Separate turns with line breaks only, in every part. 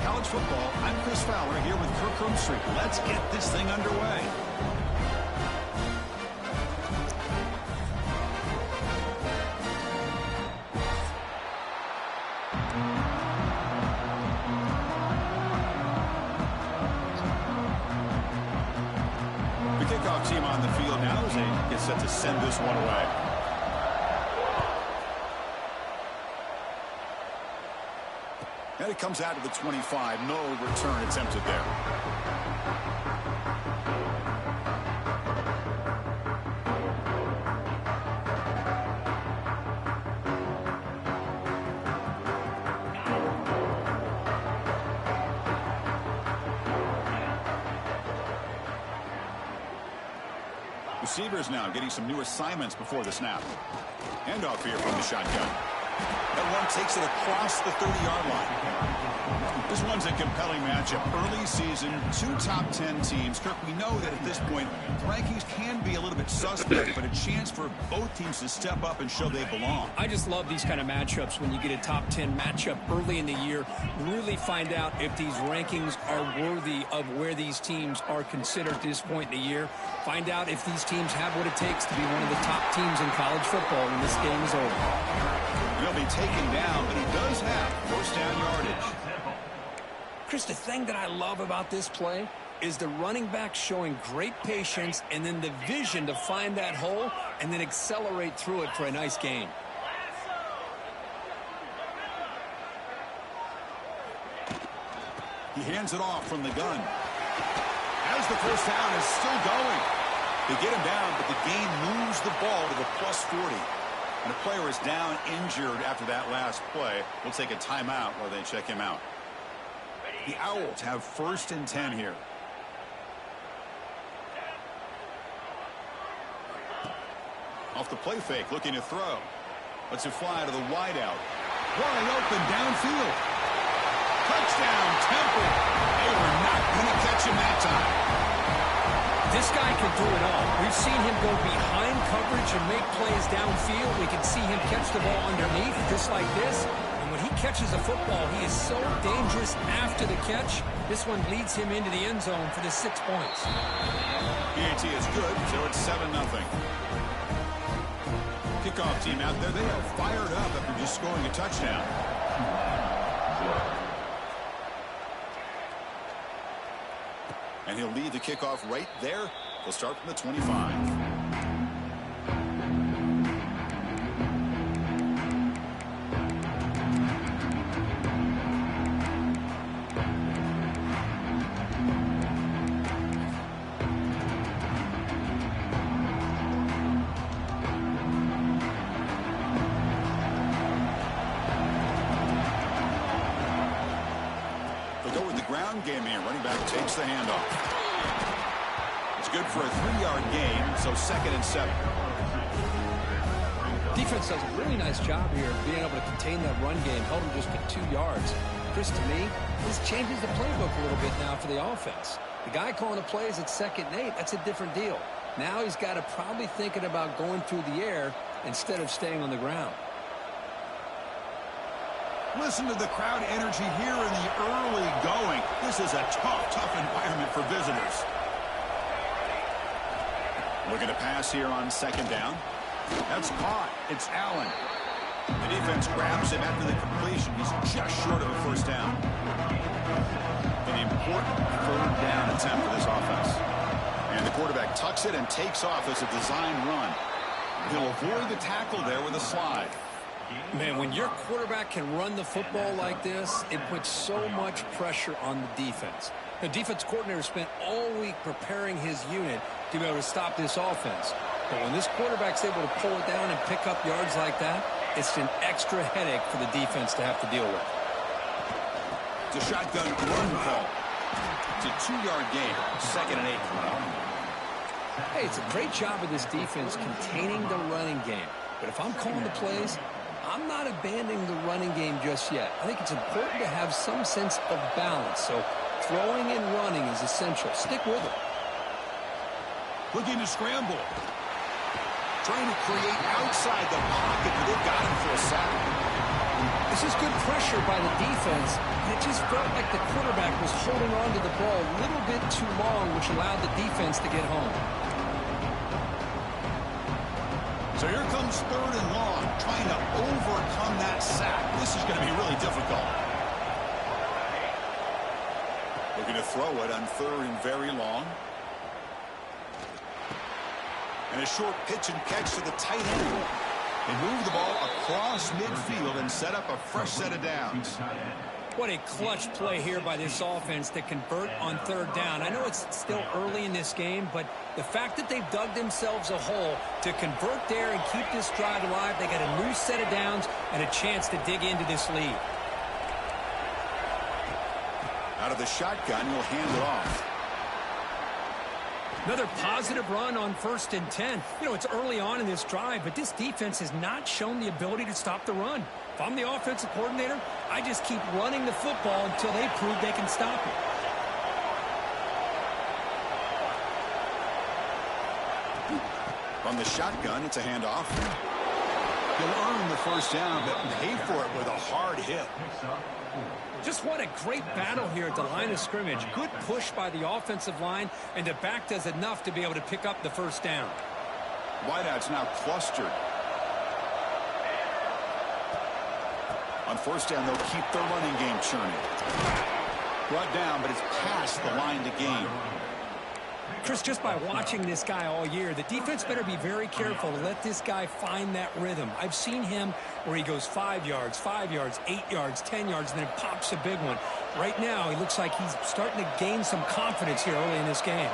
college football. I'm Chris Fowler here with Kirk Herbstreit. Let's get this thing underway. The kickoff team on the field now as they get set to send this one away. And it comes out to the 25. No return attempted there. Receivers now getting some new assignments before the snap. Handoff here from the shotgun. That one takes it across the 30-yard line. This one's a compelling matchup. Early season, two top 10 teams. Kirk, we know that at this point, the rankings can be a little bit suspect, but a chance for both teams to step up and show they belong.
I just love these kind of matchups when you get a top 10 matchup early in the year. Really find out if these rankings are worthy of where these teams are considered at this point in the year. Find out if these teams have what it takes to be one of the top teams in college football when this game is over.
He'll be taken down, but he does have first down yardage.
Chris, the thing that I love about this play is the running back showing great patience and then the vision to find that hole and then accelerate through it for a nice gain.
He hands it off from the gun. As the first down is still going. They get him down, but the gain moves the ball to the +40. And the player is down injured after that last play. We'll take a timeout while they check him out. The Owls have first and 10 here. Off the play fake, looking to throw. Lets it fly to the wideout. Wide open downfield. Touchdown, Temple. They were not going to catch him that time.
This guy can do it all. We've seen him go behind coverage and make plays downfield. We can see him catch the ball underneath, just like this. And when he catches a football, he is so dangerous after the catch. This one leads him into the end zone for the 6 points.
PAT is good, so it's 7-0. Kickoff team out there, they are fired up after just scoring a touchdown. And he'll lead the kickoff right there. He'll start from the 25. They'll go with the ground game here. Running back takes the handoff. It's good for a 3-yard gain, so 2nd and 7.
Defense does a really nice job here of being able to contain that run game, held him just at 2 yards. Chris, to me, this changes the playbook a little bit now for the offense. The guy calling the plays at 2nd and 8, that's a different deal. Now he's got to probably thinking about going through the air instead of staying on the ground.
Listen to the crowd energy here in the early going. This is a tough environment for visitors. Looking to pass here on 2nd down. That's caught. It's Allen. The defense grabs him after the completion. He's just short of a first down. An important 3rd down attempt for this offense. And the quarterback tucks it and takes off as a design run. He'll avoid the tackle there with a slide.
Man, when your quarterback can run the football like this, it puts so much pressure on the defense. The defense coordinator spent all week preparing his unit to be able to stop this offense. But when this quarterback's able to pull it down and pick up yards like that, it's an extra headache for the defense to have to deal with.
It's a shotgun run call. It's a 2-yard gain, 2nd and 8.
Hey, it's a great job of this defense containing the running game. But if I'm calling the plays, I'm not abandoning the running game just yet. I think it's important to have some sense of balance. So throwing and running is essential. Stick with it.
Looking to scramble. Trying to create outside the pocket, but they've got him for a sack.
This is good pressure by the defense, and it just felt like the quarterback was holding on to the ball a little bit too long, which allowed the defense to get home.
So here comes 3rd and long, trying to overcome that sack. This is going to be really difficult. Looking to throw it on 3rd and very long. And a short pitch and catch to the tight end. They move the ball across midfield and set up a fresh set of downs.
What a clutch play here by this offense to convert on 3rd down. I know it's still early in this game, but the fact that they've dug themselves a hole to convert there and keep this drive alive, they got a new set of downs and a chance to dig into this lead.
Out of the shotgun, he'll hand it off.
Another positive run on 1st and 10. You know, it's early on in this drive, but this defense has not shown the ability to stop the run. If I'm the offensive coordinator, I just keep running the football until they prove they can stop it.
From the shotgun, it's a handoff. He'll earn the 1st down, but pay for it with a hard hit.
Just what a great battle here at the line of scrimmage. Good push by the offensive line, and the back does enough to be able to pick up the 1st down.
Wideouts now clustered. On 1st down, they'll keep their running game churning. Brought down, but it's past the line to gain.
Chris, just by watching this guy all year, the defense better be very careful to let this guy find that rhythm. I've seen him where he goes 5 yards, 8 yards, 10 yards, and then pops a big one. Right now, he looks like he's starting to gain some confidence here early in this game.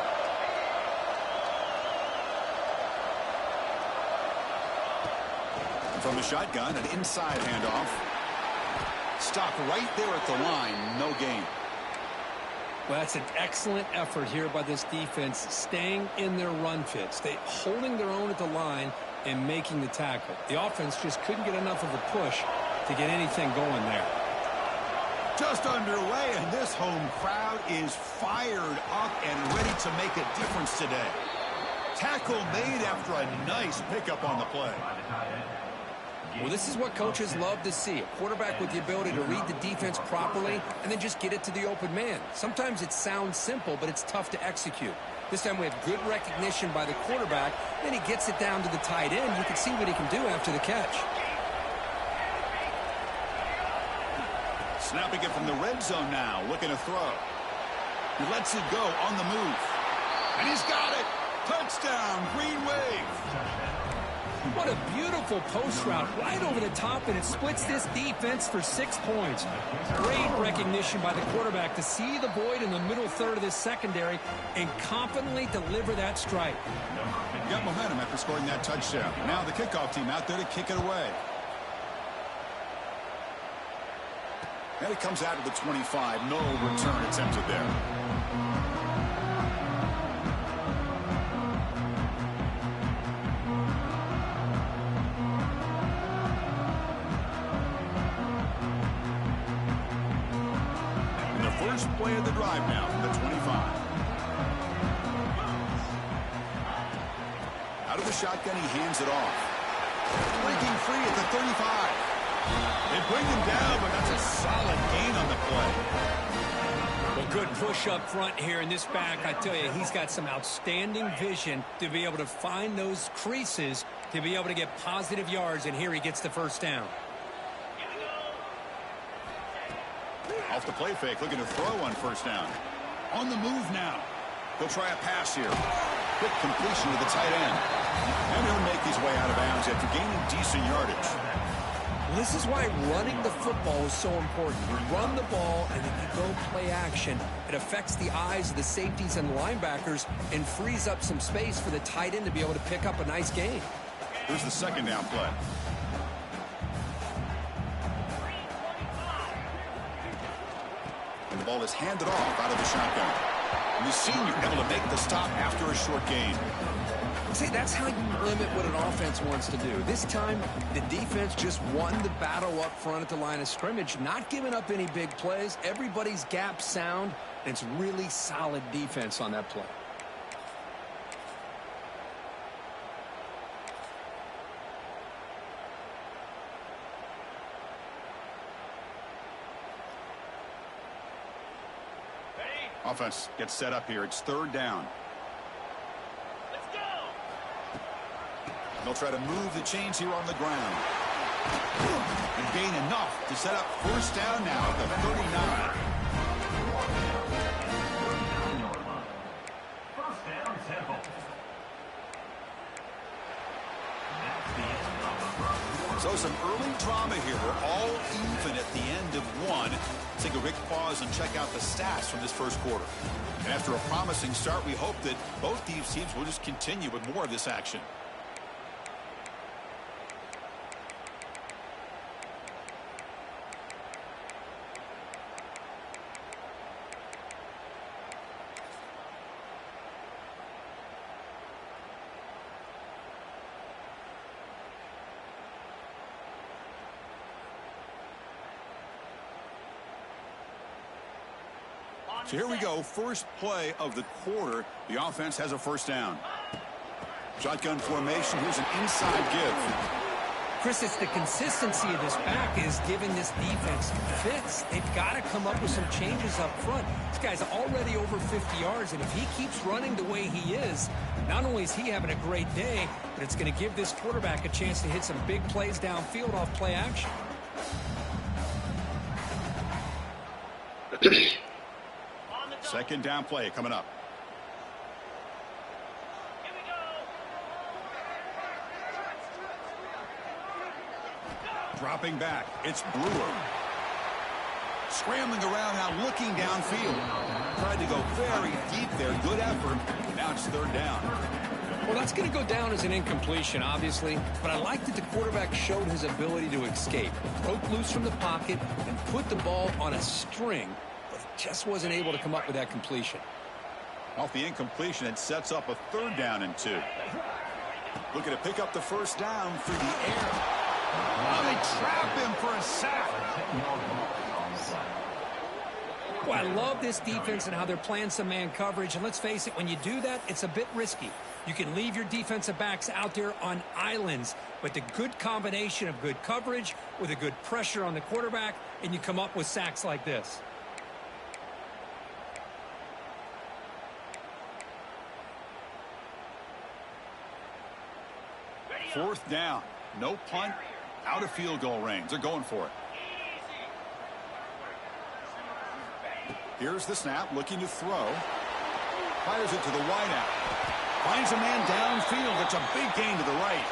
From the shotgun, an inside handoff. Stop right there at the line, no gain.
Well, that's an excellent effort here by this defense, staying in their run fits. They holding their own at the line and making the tackle. The offense just couldn't get enough of a push to get anything going there.
Just underway, and this home crowd is fired up and ready to make a difference today. Tackle made after a nice pickup on the play.
Well, this is what coaches love to see. A quarterback with the ability to read the defense properly and then just get it to the open man. Sometimes it sounds simple, but it's tough to execute. This time we have good recognition by the quarterback. Then he gets it down to the tight end. You can see what he can do after the catch.
Snapping it from the red zone now, looking to throw. He lets it go on the move. And he's got it. Touchdown, Green Wave.
What a beautiful post route right over the top, and it splits this defense for 6 points. Great recognition by the quarterback to see the void in the middle third of this secondary and confidently deliver that strike.
Got momentum after scoring that touchdown. Now the kickoff team out there to kick it away. And it comes out of the 25. No return attempted there. First play of the drive now from the 25. Out of the shotgun, he hands it off. Breaking free at the 35. They bring him down, but that's a solid gain on the play.
Well, good push up front here in this back. I tell you, he's got some outstanding vision to be able to find those creases to be able to get positive yards, and here he gets the 1st down.
Off the play fake, looking to throw on 1st down. On the move now. He'll try a pass here. Quick completion to the tight end. And he'll make his way out of bounds after gaining decent yardage.
This is why running the football is so important. You run the ball and then you go play action. It affects the eyes of the safeties and linebackers and frees up some space for the tight end to be able to pick up a nice gain.
Here's the 2nd down play. And the ball is handed off out of the shotgun. And the senior able to make the stop after a short gain.
See, that's how you limit what an offense wants to do. This time, the defense just won the battle up front at the line of scrimmage, not giving up any big plays. Everybody's gap sound, and it's really solid defense on that play.
Offense gets set up here. It's third down. They'll try to move the chains here on the ground. And gain enough to set up first down now at the 39.
First down, Temple.
So some early drama here. We're all even at the end of one. Let's take a quick pause and check out the stats from this first quarter. And after a promising start, we hope that both these teams will just continue with more of this action. So here we go. First play of the quarter. The offense has a first down. Shotgun formation. Here's an inside give.
Chris, it's the consistency of this back is giving this defense fits. They've got to come up with some changes up front. This guy's already over 50 yards, and if he keeps running the way he is, not only is he having a great day, but it's going to give this quarterback a chance to hit some big plays downfield off play action.
Second down play coming up.
Here we go.
Dropping back. It's Brewer. Scrambling around now, looking downfield. Tried to go very deep there. Good effort. Now it's third down.
Well, that's going to go down as an incompletion, obviously, but I like that the quarterback showed his ability to escape. Broke loose from the pocket and put the ball on a string, but just wasn't able to come up with that completion.
Off the incompletion, it sets up a third down and 2. Looking to pick up the first down through the air. Oh, they trap him for a sack.
Well, I love this defense and how they're playing some man coverage. And let's face it, when you do that, it's a bit risky. You can leave your defensive backs out there on islands, but the good combination of good coverage with a good pressure on the quarterback, and you come up with sacks like this.
Fourth down. No punt. Out of field goal range. They're going for it. Here's the snap. Looking to throw. Fires it to the wideout. Finds a man downfield. It's a big gain to the right.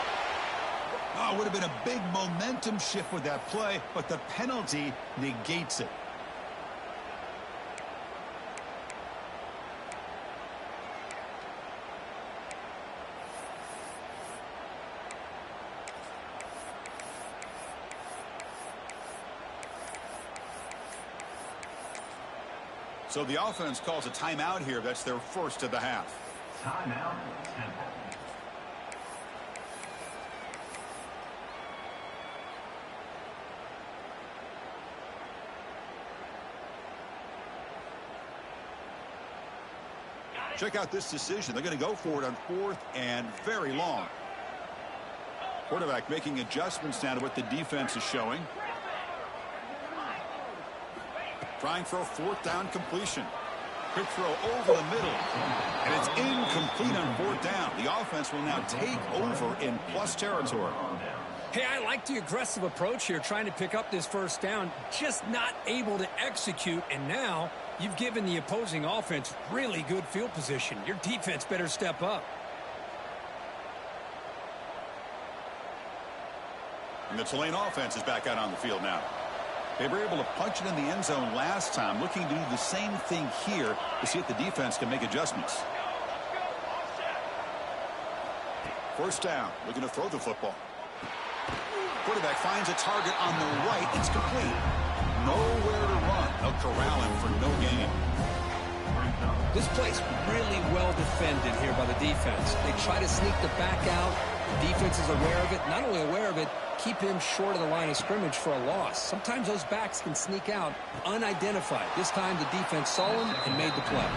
Oh, it would have been a big momentum shift with that play, but the penalty negates it. So the offense calls a timeout here. That's their first of the half.
Timeout, Temple.
Check out this decision. They're going to go for it on fourth and very long. Quarterback making adjustments now to what the defense is showing. Trying for a fourth down completion. Quick throw over the middle. And it's incomplete on fourth down. The offense will now take over in plus territory.
Hey, I like the aggressive approach here, trying to pick up this first down, just not able to execute. And now you've given the opposing offense really good field position. Your defense better step up.
And the Tulane offense is back out on the field now. They were able to punch it in the end zone last time, looking to do the same thing here to see if the defense can make adjustments. First down, looking to throw the football. Quarterback finds a target on the right. It's complete. Nowhere to run. They'll corral him for no gain.
This play's really well defended here by the defense. They try to sneak the back out. The defense is aware of it. Not only aware of it, keep him short of the line of scrimmage for a loss. Sometimes those backs can sneak out unidentified. This time the defense saw him and made the play.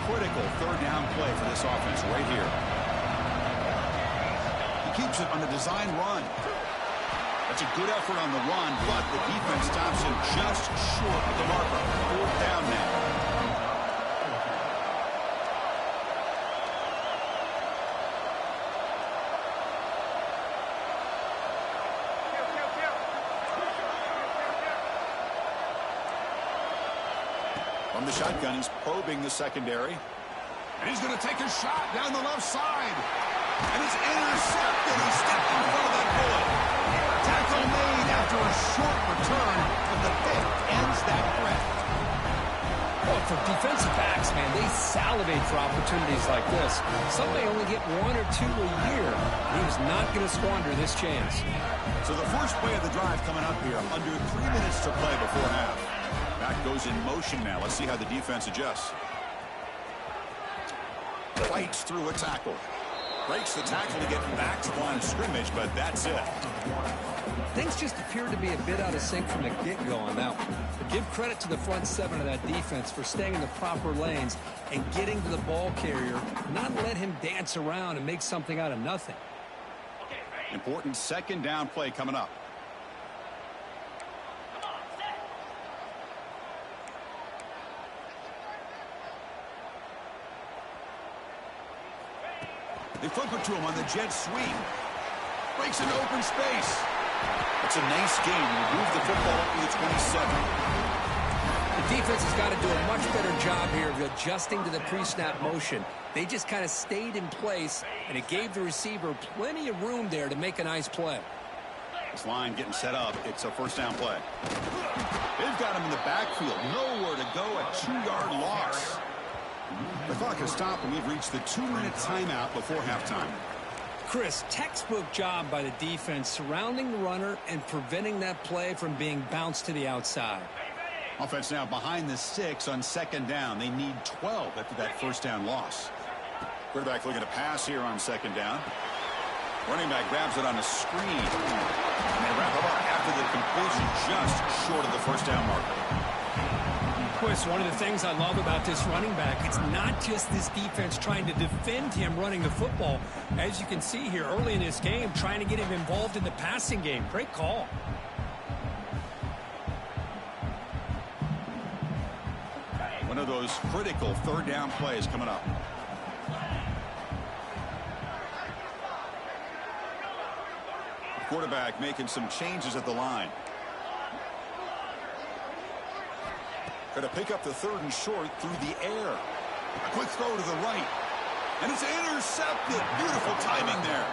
Critical third down play for this offense right here. keeps it on the design run. That's a good effort on the run, but the defense stops him just short of the marker. 4th down now. From the shotgun, he's probing the secondary. And he's going to take a shot down the left side. And it's intercepted. He stepped in front of that bullet. Tackle made after a short return, but the pick ends that threat.
Well, for defensive backs, man, they salivate for opportunities like this. Some may only get 1 or 2 a year. He was not going to squander this chance.
So the first play of the drive coming up here. Under 3 minutes to play before half. Back goes in motion now. Let's see how the defense adjusts. Fights through a tackle. Breaks the tackle to get back to the line of scrimmage, but that's it.
Things just appear to be a bit out of sync from the get-go on that one. But give credit to the front 7 of that defense for staying in the proper lanes and getting to the ball carrier, not let him dance around and make something out of nothing.
Important 2nd down play coming up. They flip it to him on the jet sweep. Breaks into open space. That's a nice game. Move the football up to the 27.
The defense has got to do a much better job here of adjusting to the pre-snap motion. They just kind of stayed in place, and it gave the receiver plenty of room there to make a nice play.
This line getting set up. It's a 1st down play. They've got him in the backfield. Nowhere to go. A 2-yard loss. The clock has stopped, and we've reached the 2-minute timeout before halftime.
Chris, textbook job by the defense surrounding the runner and preventing that play from being bounced to the outside.
Offense now behind the 6 on 2nd down. They need 12 after that 1st down loss. Quarterback looking to pass here on 2nd down. Running back grabs it on a screen. And they wrap it up after the completion just short of the 1st down marker.
Chris, one of the things I love about this running back, it's not just this defense trying to defend him running the football. As you can see here early in this game, trying to get him involved in the passing game. Great call.
One of those critical 3rd down plays coming up. Quarterback making some changes at the line. Going to pick up the 3rd and short through the air. A quick throw to the right. And it's intercepted. Beautiful timing there.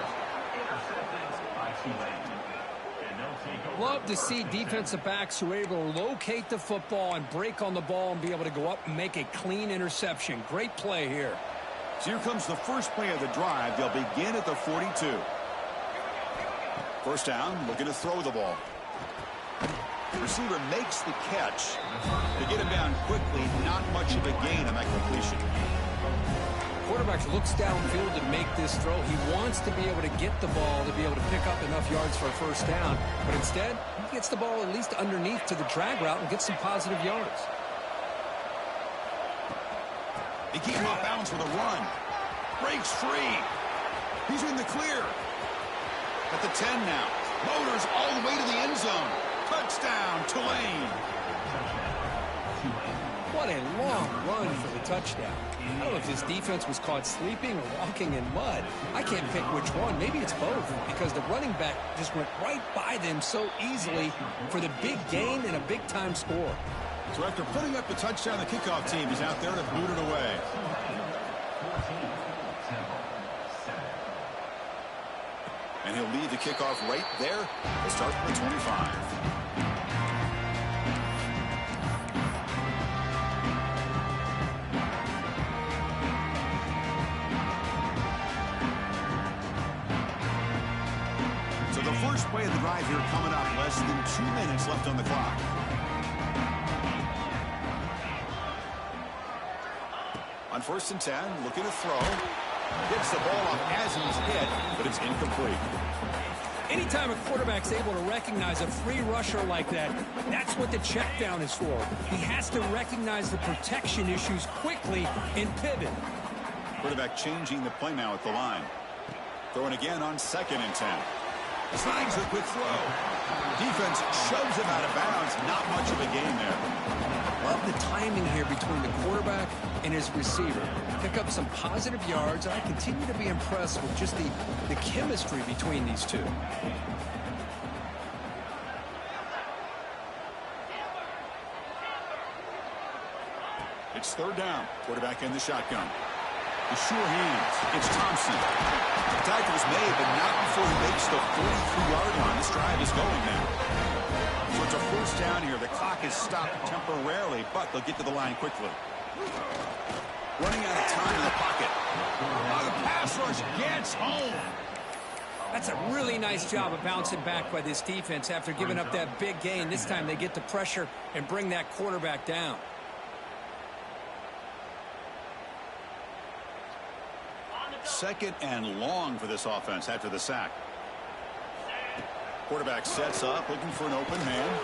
Love to see defensive backs who are able to locate the football and break on the ball and be able to go up and make a clean interception. Great play here.
So here comes the first play of the drive. They'll begin at the 42. 1st down, looking to throw the ball. Receiver makes the catch. They get him down quickly. Not much of a gain on that completion.
Quarterback looks downfield to make this throw. He wants to be able to get the ball to be able to pick up enough yards for a 1st down. But instead, he gets the ball at least underneath to the drag route and gets some positive yards.
They keep him off balance with a run. Breaks free. He's in the clear. At the 10 now. Motors all the way to the end zone. Touchdown, Tulane.
What a long run for the touchdown. I don't know if this defense was caught sleeping or walking in mud. I can't pick which one. Maybe it's both, because the running back just went right by them so easily for the big gain and a big-time score.
So after putting up the touchdown, the kickoff team is out there to boot it away. And he'll lead the kickoff right there. We'll start from the 25. So the first play of the drive here coming up. Less than 2 minutes left on the clock. On 1st and 10, looking to throw. Gets the ball up as he's hit, but it's incomplete.
Anytime a quarterback's able to recognize a free rusher like that, that's what the check down is for. He has to recognize the protection issues quickly and pivot.
Quarterback changing the play now at the line. Throwing again on 2nd and 10. Slides the quick throw. Defense shoves him out of bounds. Not much of a gain there.
Love the timing here between the quarterback and his receiver. Pick up some positive yards, and I continue to be impressed with just the chemistry between these two.
It's 3rd down. Quarterback in the shotgun. The sure hands. It's Thompson. The tackle is made, but not before he makes the 43-yard line. This drive is going now. So it's a 1st down here. The clock is stopped temporarily, but they'll get to the line quickly. Running out of time in the pocket. The pass rush gets home.
That's a really nice job of bouncing back by this defense after giving up that big gain. This time they get the pressure and bring that quarterback down.
Second and long for this offense after the sack. Quarterback sets up, looking for an open man.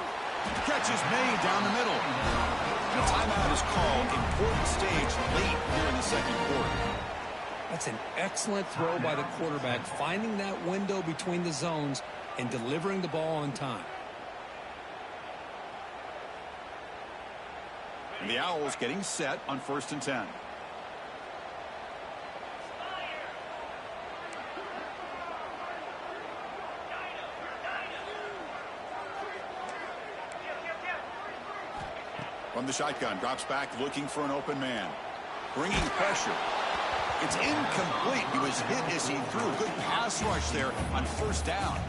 Catch is made down the middle. And a timeout is called. Important stage late here in the 2nd quarter.
That's an excellent throw by the quarterback, finding that window between the zones and delivering the ball on time.
And the Owls getting set on 1st and 10. From the shotgun, drops back, looking for an open man. Bringing pressure. It's incomplete. He was hit as he threw. Good pass rush there on 1st down.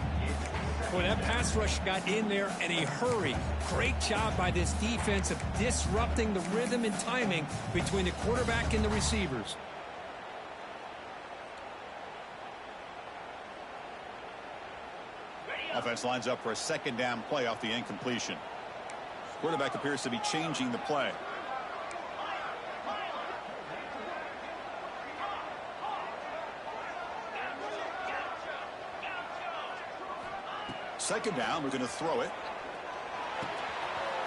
Boy, that pass rush got in there in a hurry. Great job by this defense of disrupting the rhythm and timing between the quarterback and the receivers.
Offense lines up for a 2nd down play off the incompletion. Quarterback appears to be changing the play. Second down, we're going to throw it.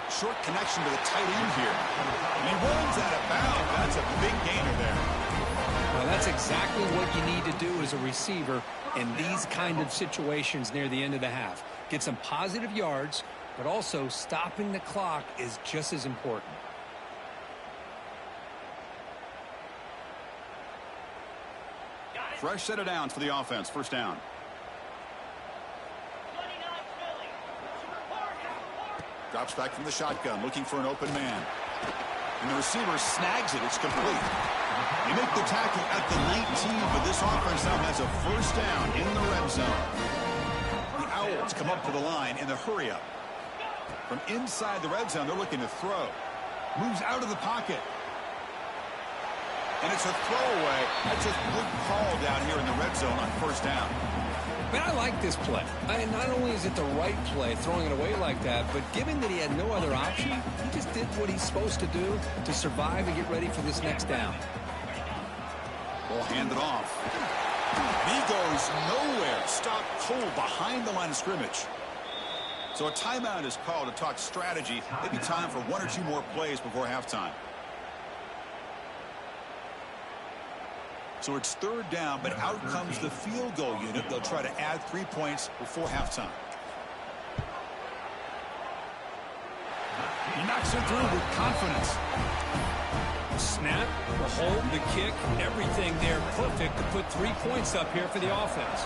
Short connection to the tight end here. And he runs out of bounds. That's a big gainer there.
Well, that's exactly what you need to do as a receiver in these kind of situations near the end of the half. Get some positive yards, but also stopping the clock is just as important.
Fresh set of downs for the offense. 1st down. Drops back from the shotgun, looking for an open man. And the receiver snags it. It's complete. They make the tackle at the 19, but this offense now has a 1st down in the red zone. The Owls come up to the line in the hurry-up. From inside the red zone, they're looking to throw. Moves out of the pocket. And it's a throwaway. That's a good call down here in the red zone on 1st down.
Man, I like this play. Not only is it the right play, throwing it away like that, but given that he had no other option, he just did what he's supposed to do to survive and get ready for this next down.
Ball handed off. And he goes nowhere. Stopped cold behind the line of scrimmage. So a timeout is called to talk strategy. Maybe time for 1 or 2 more plays before halftime. So it's 3rd down, but out comes the field goal unit. They'll try to add 3 points before halftime. He knocks it through with confidence.
Snap, the hold, the kick, everything there perfect to put 3 points up here for the offense.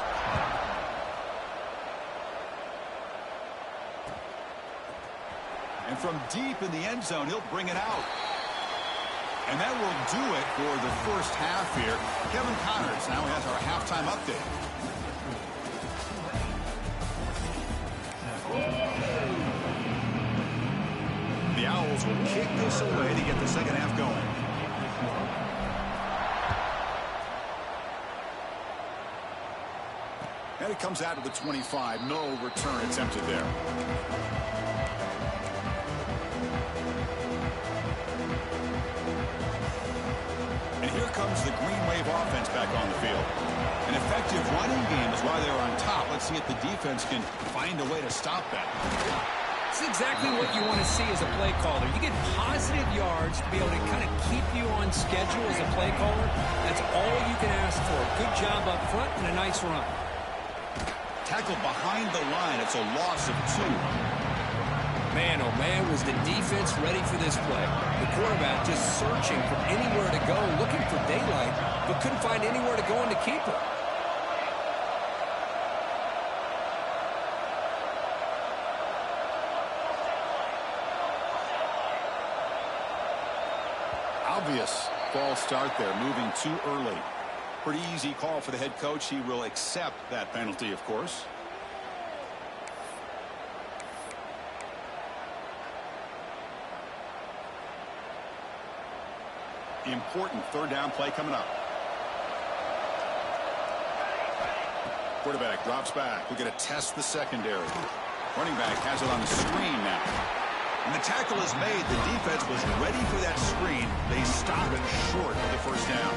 And from deep in the end zone, he'll bring it out. And that will do it for the 1st half here. Kevin Connors now has our halftime update. The Owls will kick this away to get the 2nd half going. And it comes out of the 25. No return attempted there. And here comes the Green Wave offense back on the field. An effective running game is why they're on top. Let's see if the defense can find a way to stop that.
It's exactly what you want to see as a play caller. You get positive yards to be able to kind of keep you on schedule as a play caller. That's all you can ask for. Good job up front and a nice run.
Tackled behind the line. It's a loss of 2.
Man, oh man, was the defense ready for this play. The quarterback just searching for anywhere to go, looking for daylight, but couldn't find anywhere to go in the keeper.
Obvious false start there, moving too early. Pretty easy call for the head coach. He will accept that penalty, of course. Important third down play coming up. Quarterback drops back. We're going to test the secondary. Running back has it on the screen now. And the tackle is made. The defense was ready for that screen. They stop it short of the first down.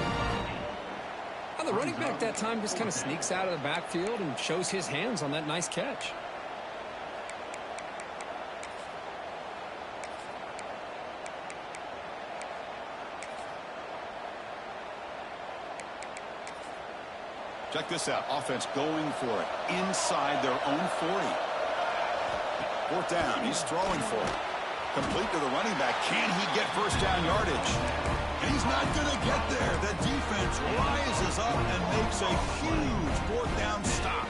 Well, the running back that time just kind of sneaks out of the backfield and shows his hands on that nice catch.
Check this out. Offense going for it inside their own 40. Fourth down. He's throwing for it. Complete to the running back. Can he get first down yardage? And he's not going to get there. The defense rises up and makes a huge fourth down stop.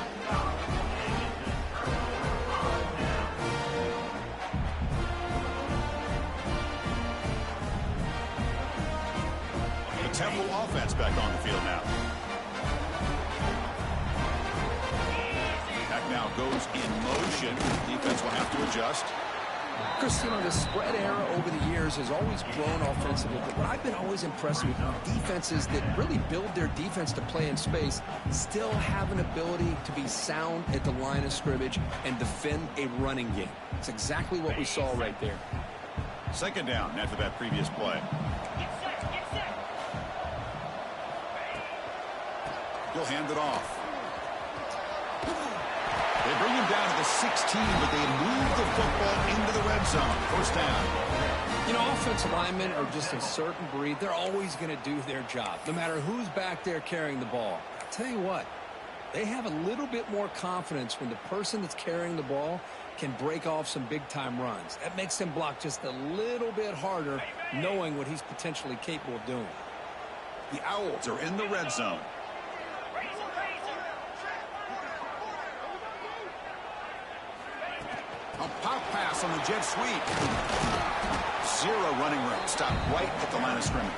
The Temple offense back on the field now. Back now goes in motion. Defense will have to adjust.
Chris, you know, the spread era over the years has always grown offensively, but what I've been always impressed with defenses that really build their defense to play in space still have an ability to be sound at the line of scrimmage and defend a running game. It's exactly what we saw right there.
Second down after that previous play. He'll hand it off. They bring him down to the 16, but they move the football into the red zone. First down.
You know, offensive linemen are just a certain breed. They're always going to do their job, no matter who's back there carrying the ball. I'll tell you what, they have a little bit more confidence when the person that's carrying the ball can break off some big-time runs. That makes them block just a little bit harder, knowing what he's potentially capable of doing.
The Owls are in the red zone. A pop pass on the jet sweep. Zero running room. Stop right at the line of scrimmage.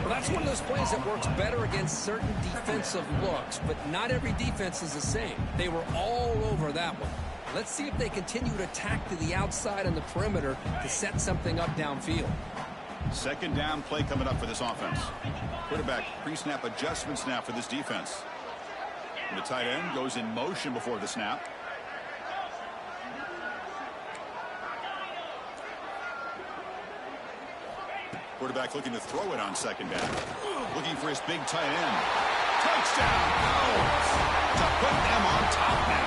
Well, that's one of those plays that works better against certain defensive looks, but not every defense is the same. They were all over that one. Let's see if they continue to attack to the outside on the perimeter to set something up downfield.
Second down play coming up for this offense. Quarterback pre-snap adjustments now for this defense. And the tight end goes in motion before the snap. Quarterback looking to throw it on second down. Looking for his big tight end. Touchdown! Owls to put them on top now.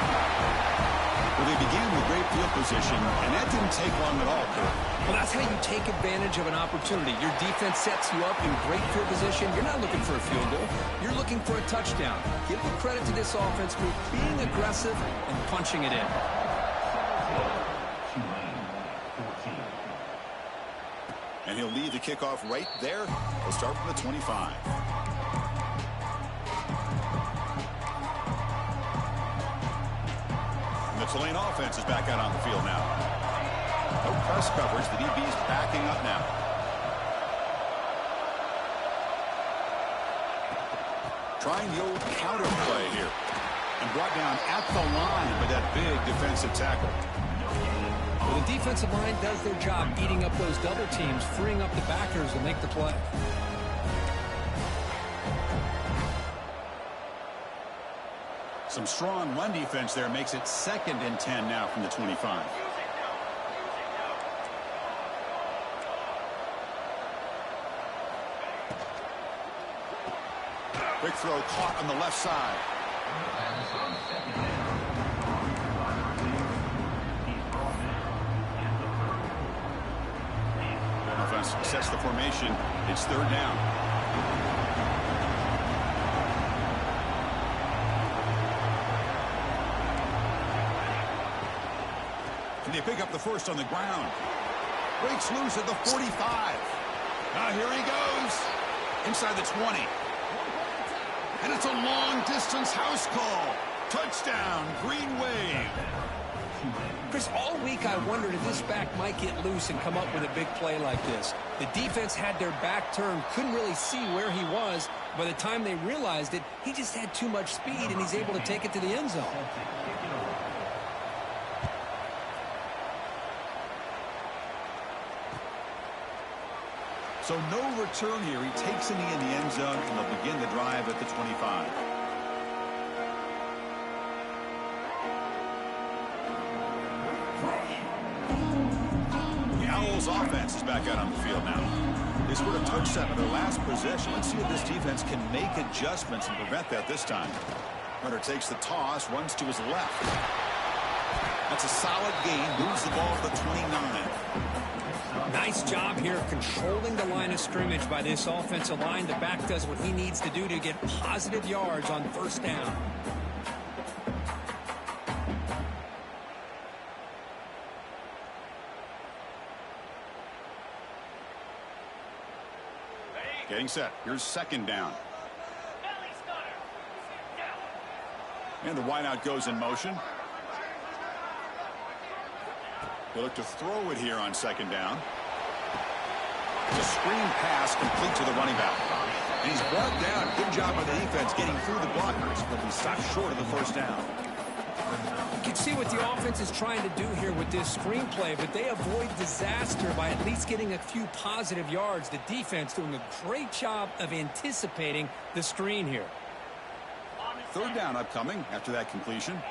Well, they began with great field position, and that didn't take long at all, Kurt.
Well, that's how you take advantage of an opportunity. Your defense sets you up in great field position. You're not looking for a field goal. You're looking for a touchdown. Give the credit to this offense for being aggressive and punching it in.
And he'll lead the kickoff right there. We'll start from the 25. And the Tulane offense is back out on the field now. No press coverage. The DB's backing up now. Trying the old counter play here. And brought down at the line with that big defensive tackle.
Well, the defensive line does their job eating up those double teams, freeing up the backers to make the play.
Some strong run defense there makes it 2nd and 10 now from the 25. Quick throw caught on the left side. defense sets the formation. It's third down. And they pick up the first on the ground. Breaks loose at the 45. Now here he goes. Inside the 20. And it's a long-distance house call. Touchdown, Green Wave.
Chris, all week I wondered if this back might get loose and come up with a big play like this. The defense had their back turned, couldn't really see where he was. By the time they realized it, he just had too much speed, and he's able to take it to the end zone.
So no return here. He takes it in the end zone, and they'll begin the drive at the 25. The Owls offense is back out on the field now. They scored a touchdown in their last possession. Let's see if this defense can make adjustments and prevent that this time. Hunter takes the toss, runs to his left. That's a solid gain, moves the ball to the 29.
Nice job here of controlling the line of scrimmage by this offensive line. The back does what he needs to do to get positive yards on first down.
Getting set. Here's second down. And the wideout goes in motion. They look to throw it here on second down. It's a screen pass complete to the running back. And he's brought down. Good job by the defense getting through the blockers, but he stopped short of the first down.
You can see what the offense is trying to do here with this screenplay, but they avoid disaster by at least getting a few positive yards. The defense doing a great job of anticipating the screen here.
Third down upcoming after that completion.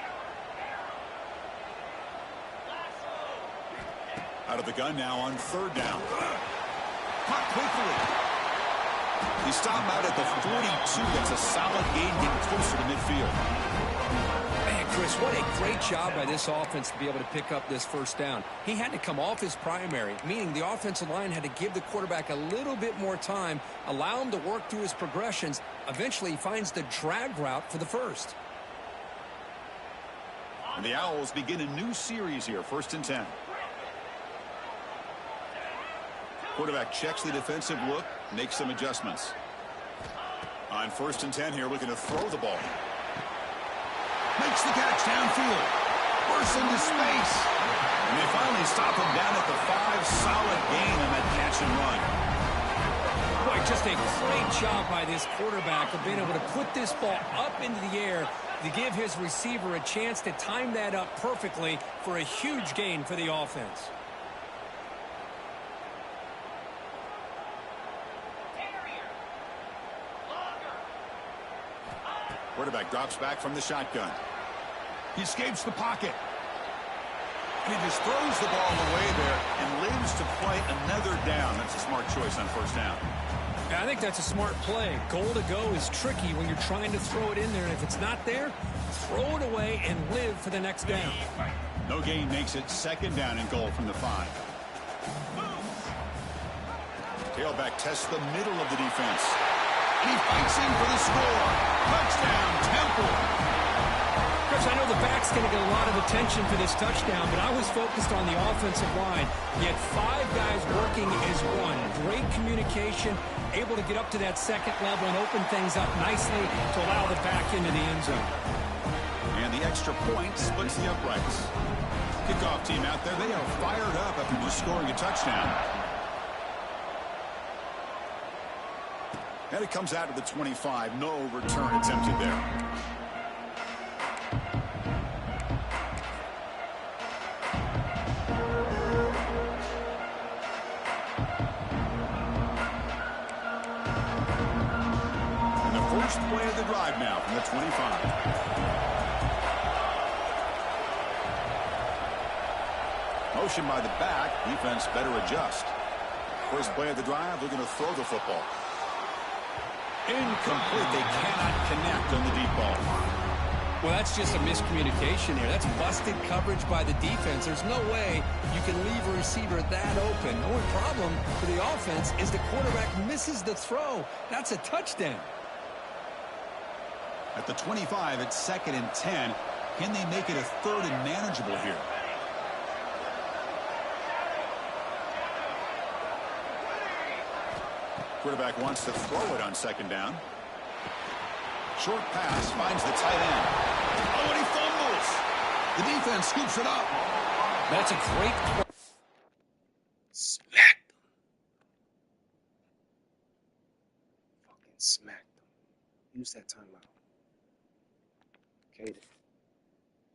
Out of the gun now on third down. Caught quickly. He stopped out at the 42. That's a solid gain, getting closer to midfield.
Man, Chris, what a great job by this offense to be able to pick up this first down. He had to come off his primary, meaning the offensive line had to give the quarterback a little bit more time, allow him to work through his progressions. Eventually, he finds the drag route for the first.
And the Owls begin a new series here, 1st and 10. Quarterback checks the defensive look, makes some adjustments. On 1st and 10 here, looking to throw the ball. Makes the catch downfield. Bursts into space. And they finally stop him down at the 5. Solid gain on that catch and run.
Boy, just a great job by this quarterback of being able to put this ball up into the air to give his receiver a chance to time that up perfectly for a huge gain for the offense.
Quarterback drops back from the shotgun. He escapes the pocket. And he just throws the ball away there and lives to play another down. That's a smart choice on first down.
I think that's a smart play. Goal to go is tricky when you're trying to throw it in there. And if it's not there, throw it away and live for the next down.
No gain makes it second down and goal from the 5. Tailback tests the middle of the defense. And he fights in for the score. Touchdown, Temple.
Chris, I know the back's going to get a lot of attention for this touchdown, but I was focused on the offensive line. He had 5 guys working as one. Great communication, able to get up to that second level and open things up nicely to allow the back into the end zone.
And the extra point splits the uprights. Kickoff team out there, they are fired up after just scoring a touchdown. And it comes out of the 25. No return attempted there. And the first play of the drive now from the 25. Motion by the back. Defense better adjust. First play of the drive, they're going to throw the football. Incomplete. They cannot connect on the deep ball.
Well, that's just a miscommunication here. That's busted coverage by the defense. There's no way you can leave a receiver that open. The only problem for the offense is the quarterback misses the throw. That's a touchdown.
At the 25, it's 2nd and 10. Can they make it a 3rd and manageable here? Quarterback wants to throw it on 2nd down. Short pass finds the tight end. Oh, and he fumbles. The defense scoops it up.
That's a great play.
Smack them. Fucking smack them. Use that timeout. Okay.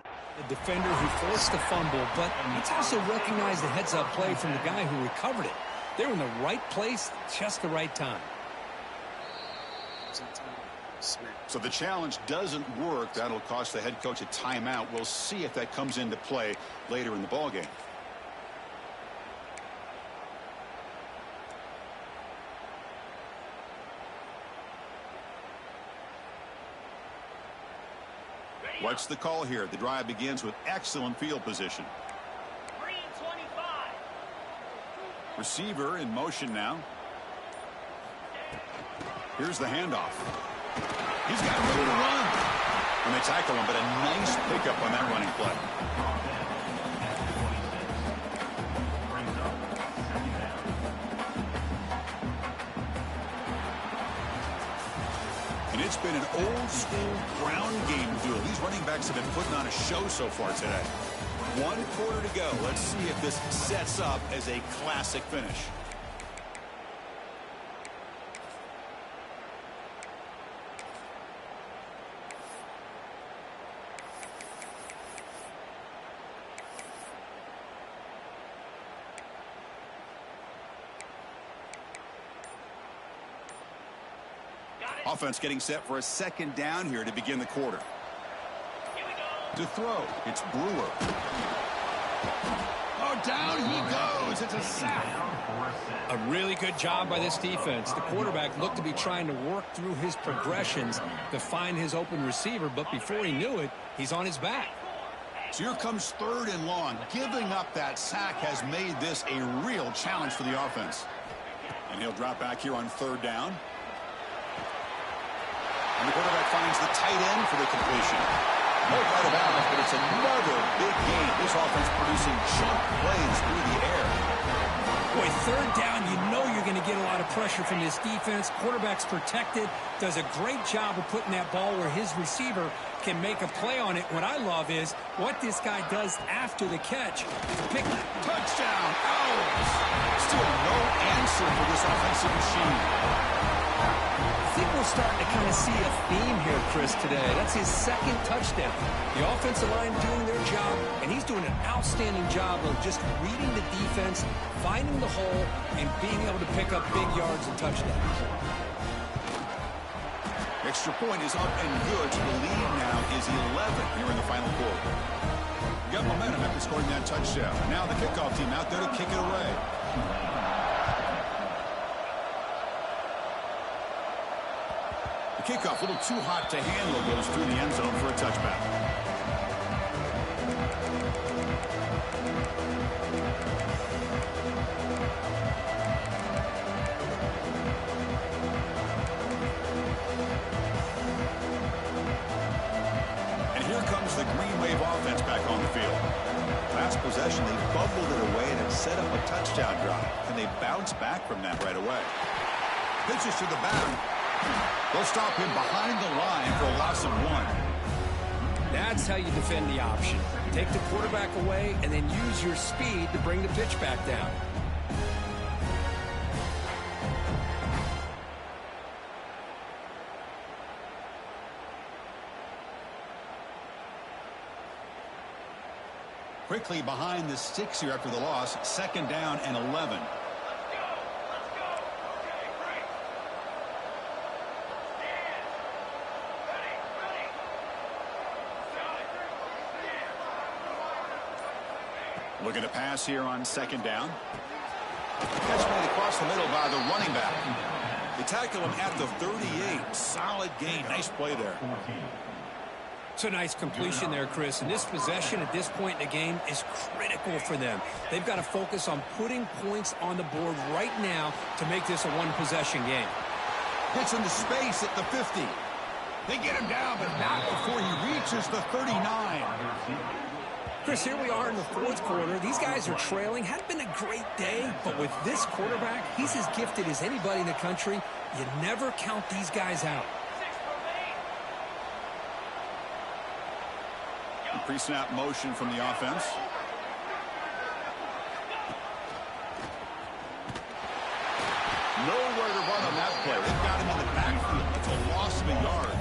The defender who forced the fumble, but let's also recognize the heads-up play from the guy who recovered it. They were in the right place, just the right time.
Use that timeout. Smack.
So the challenge doesn't work. That'll cost the head coach a timeout. We'll see if that comes into play later in the ballgame. What's the call here? The drive begins with excellent field position.
3:25.
Receiver in motion now. Here's the handoff. He's got room to run. And they tackle him, but a nice pickup on that running play.
Brings up 2nd down.
And it's been an old-school ground game duel. These running backs have been putting on a show so far today. 1 quarter to go. Let's see if this sets up as a classic finish. Offense getting set for a 2nd down here to begin the quarter.
Here we go.
To throw, it's Brewer. Oh, down he goes. It's a sack.
A really good job by this defense. The quarterback looked to be trying to work through his progressions to find his open receiver, but before he knew it, he's on his back.
So here comes 3rd and long. Giving up that sack has made this a real challenge for the offense. And he'll drop back here on 3rd down. And the quarterback finds the tight end for the completion. No right of bounds, but it's another big game. This offense producing jump plays through the air.
Boy, 3rd down, you know you're going to get a lot of pressure from this defense. Quarterback's protected, does a great job of putting that ball where his receiver can make a play on it. What I love is what this guy does after the catch. Pick
Touchdown, Owls. Still no answer for this offensive machine.
I think we're starting to kind of see a theme here, Chris, today. That's his 2nd touchdown. The offensive line doing their job, and he's doing an outstanding job of just reading the defense, finding the hole, and being able to pick up big yards and touchdowns.
Extra point is up and good. So the lead now is 11 here in the final quarter. Got momentum after scoring that touchdown. Now the kickoff team out there to kick it away. The kickoff, a little too hot to handle, goes through the end zone for a touchback. And here comes the Green Wave offense back on the field. Last possession, they bubbled it away and set up a touchdown drive. And they bounce back from that right away. Pitches to the back. They'll stop him behind the line for a loss of 1.
That's how you defend the option. Take the quarterback away and then use your speed to bring the pitch back down.
Quickly behind the sticks here after the loss. 2nd down and 11. Looking to pass here on 2nd down. Catch made across the middle by the running back. They tackle him at the 38. Solid gain. Nice play there.
It's a nice completion there, Chris. And this possession at this point in the game is critical for them. They've got to focus on putting points on the board right now to make this a one-possession game.
Gets into space at the 50. They get him down, but not before he reaches the 39.
Chris, here we are in the fourth quarter. These guys are trailing. Hadn't been a great day, but with this quarterback, he's as gifted as anybody in the country. You never count these guys out.
Pre-snap motion from the offense. Nowhere to run on that play. They've got him in the backfield. It's a loss of a yard.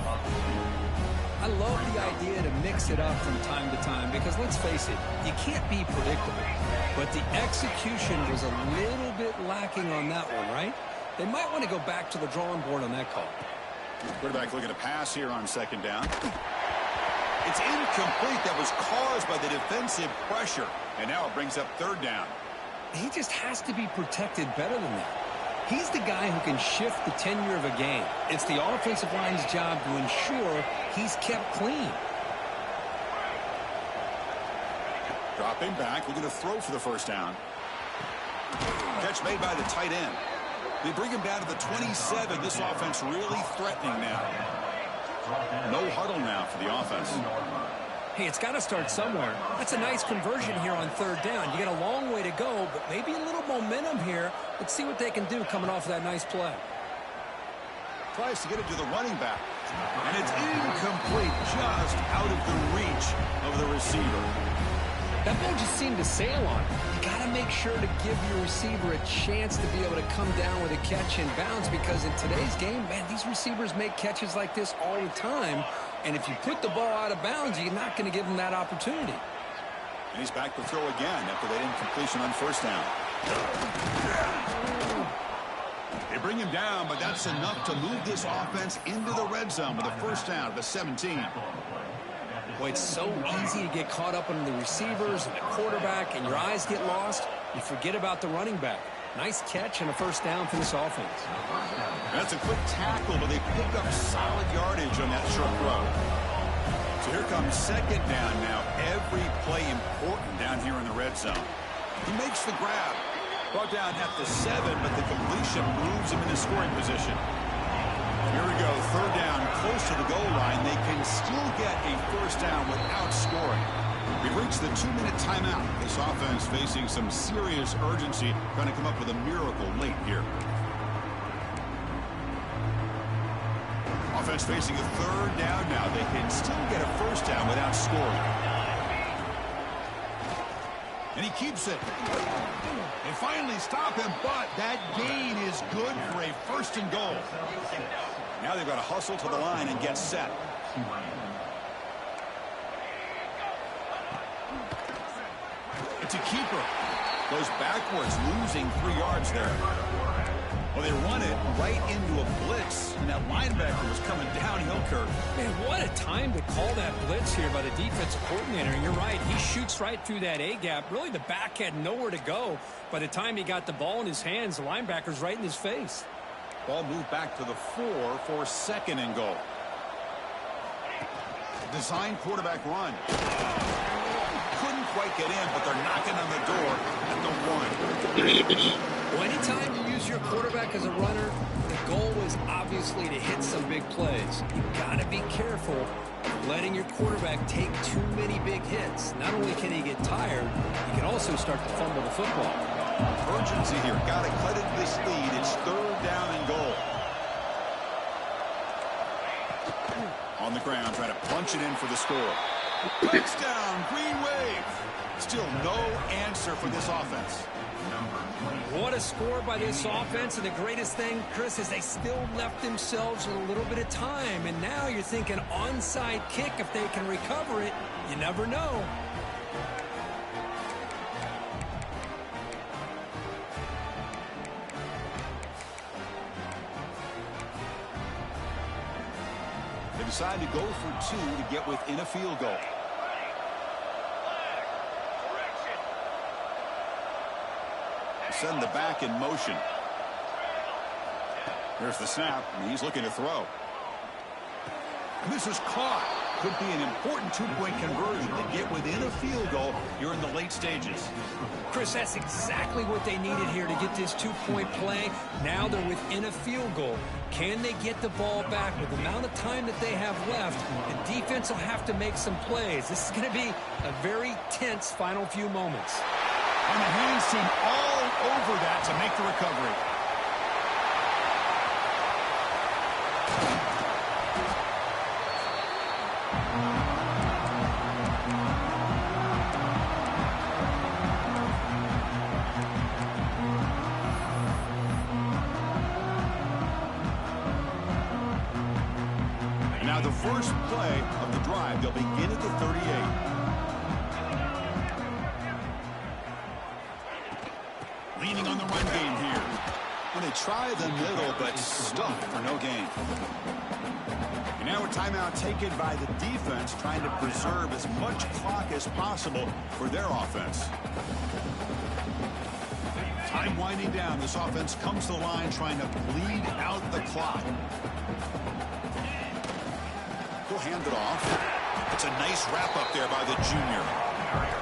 I love the idea to mix it up from time to time because, let's face it, you can't be predictable. But the execution was a little bit lacking on that one, right? They might want to go back to the drawing board on that call.
Quarterback looking to pass here on second down. It's incomplete. That was caused by the defensive pressure. And now it brings up third down.
He just has to be protected better than that. He's the guy who can shift the tenure of a game. It's the offensive line's job to ensure he's kept clean.
Dropping back, looking to throw for the first down. Catch made by the tight end. They bring him down to the 27. This offense really threatening now. No huddle now for the offense.
Hey, it's got to start somewhere. That's a nice conversion here on third down. You got a long way to go, but maybe a little momentum here. Let's see what they can do coming off of that nice play.
Tries to get it to the running back. And it's incomplete, just out of the reach of the receiver.
That ball just seemed to sail on. You got to make sure to give your receiver a chance to be able to come down with a catch and bounce, because in today's game, man, these receivers make catches like this all the time. And if you put the ball out of bounds, you're not going to give them that opportunity.
And he's back to throw again after that incompletion on first down. They bring him down, but that's enough to move this offense into the red zone with a first down at the 17.
Boy, it's so easy to get caught up on the receivers and the quarterback, and your eyes get lost. You forget about the running back. Nice catch and a first down for this offense.
That's a quick tackle, but they pick up solid yardage on that short throw. So here comes second down now. Every play important down here in the red zone. He makes the grab. Brought down at the 7, but the completion moves him into scoring position. Here we go, third down, close to the goal line. They can still get a first down without scoring. We've reached the 2-minute timeout. This offense facing some serious urgency, trying to come up with a miracle late here. Offense facing a third down now. They can still get a first down without scoring. And he keeps it. They finally stop him, but that gain is good for a first and goal. Now they've got to hustle to the line and get set. It's a keeper. Goes backwards, losing 3 yards there. Well, they run it right into a blitz, and that linebacker was coming downhill, Kirk.
Man, what a time to call that blitz here by the defensive coordinator. And you're right, he shoots right through that A-gap. Really, the back had nowhere to go. By the time he got the ball in his hands, the linebacker's right in his face.
Ball moved back to the 4 for second and goal. Design quarterback run. Couldn't quite get in, but they're knocking on the door at the 1.
Well, anytime you use your quarterback as a runner, the goal is obviously to hit some big plays. You've got to be careful of letting your quarterback take too many big hits. Not only can he get tired, he can also start to fumble the football.
Urgency here. Got to cut into this lead. It's third down and goal. On the ground, trying to punch it in for the score. Touchdown, Green Wave. Still no answer for this offense.
What a score by this offense, and the greatest thing, Chris, is they still left themselves with a little bit of time, and now you're thinking onside kick if they can recover it. You never know.
They decide to go for 2 to get within a field goal. Send the back in motion. Here's the snap, and he's looking to throw. And this is caught. could be an important two-point conversion to get within a field goal here in the late stages.
Chris, that's exactly what they needed here to get this two-point play. Now they're within a field goal. Can they get the ball back with the amount of time that they have left? The defense will have to make some plays. This is going to be a very tense final few moments.
And the hands seem all over that to make the recovery. Now the first play of the drive, they'll begin at the 38. Leaning on the run game here. And they try the middle, but stuck for no gain. And now a timeout taken by the defense, trying to preserve as much clock as possible for their offense. Time winding down. This offense comes to the line trying to bleed out the clock. He'll hand it off. It's a nice wrap up there by the junior.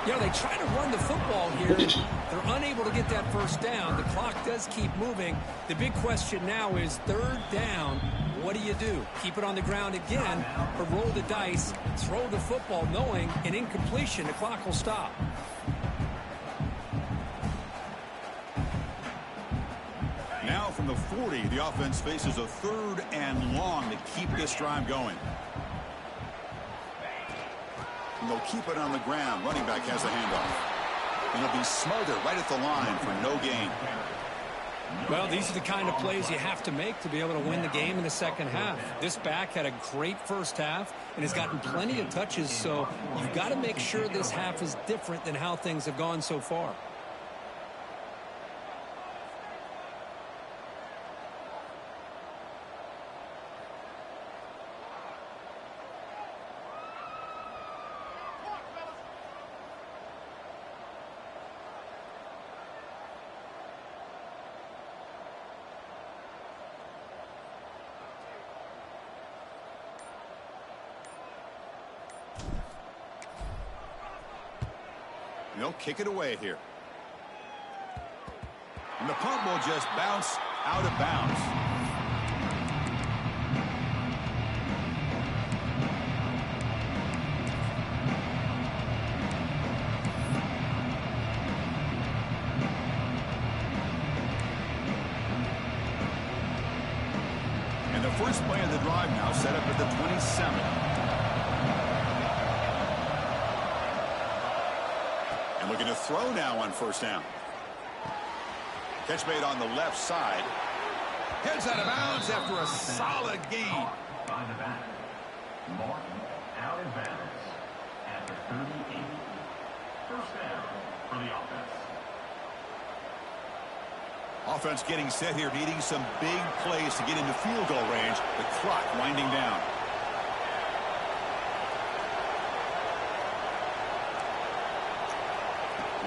You know, they try to run the football here. They're unable to get that first down. The clock does keep moving. The big question now is third down. What do you do? Keep it on the ground again or roll the dice, throw the football knowing an incompletion, the clock will stop.
Now from the 40, the offense faces a third and long to keep this drive going. And they'll keep it on the ground. Running back has the handoff. And it'll be smothered right at the line for no gain.
Well, these are the kind of plays you have to make to be able to win the game in the second half. This back had a great first half and has gotten plenty of touches, so you've got to make sure this half is different than how things have gone so far.
They'll kick it away here. And the punt will just bounce out of bounds. And the first play of the drive now set up at the 27. Looking to throw now on first down. Catch made on the left side. Heads out of bounds after a solid gain.
By the back. Martin out of bounds at the 38. First down for the offense.
Offense getting set here, needing some big plays to get into field goal range. The clock winding down.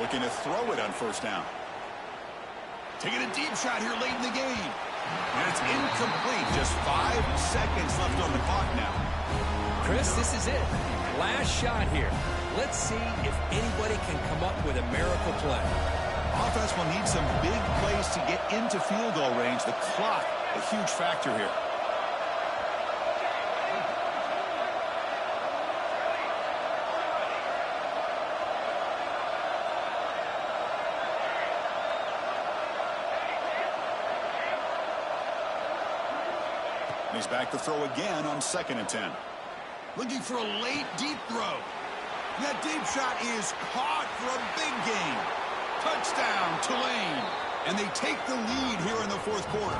Looking to throw it on first down. Taking a deep shot here late in the game. And it's incomplete. Just 5 seconds left on the clock now.
Chris, this is it. Last shot here. Let's see if anybody can come up with a miracle play.
Offense will need some big plays to get into field goal range. The clock, a huge factor here. He's back to throw again on 2nd and 10. Looking for a late deep throw. That deep shot is caught for a big gain. Touchdown, Tulane. And they take the lead here in the fourth quarter.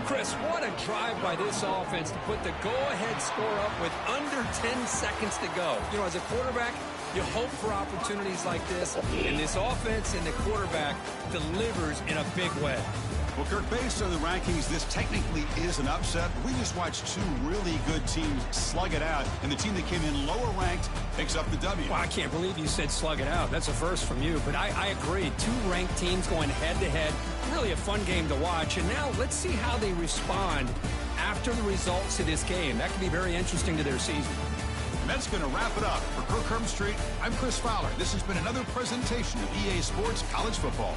Chris, what a drive by this offense to put the go-ahead score up with under 10 seconds to go. You know, as a quarterback, you hope for opportunities like this, and this offense and the quarterback delivers in a big way.
Well, Kirk, based on the rankings, this technically is an upset. We just watched two really good teams slug it out, and the team that came in lower ranked picks up the W.
Well, I can't believe you said slug it out. That's a first from you, but I agree. Two ranked teams going head-to-head. Really a fun game to watch. And now let's see how they respond after the results of this game. That could be very interesting to their season.
And that's going to wrap it up. For Kirk Street, I'm Chris Fowler. This has been another presentation of EA Sports College Football.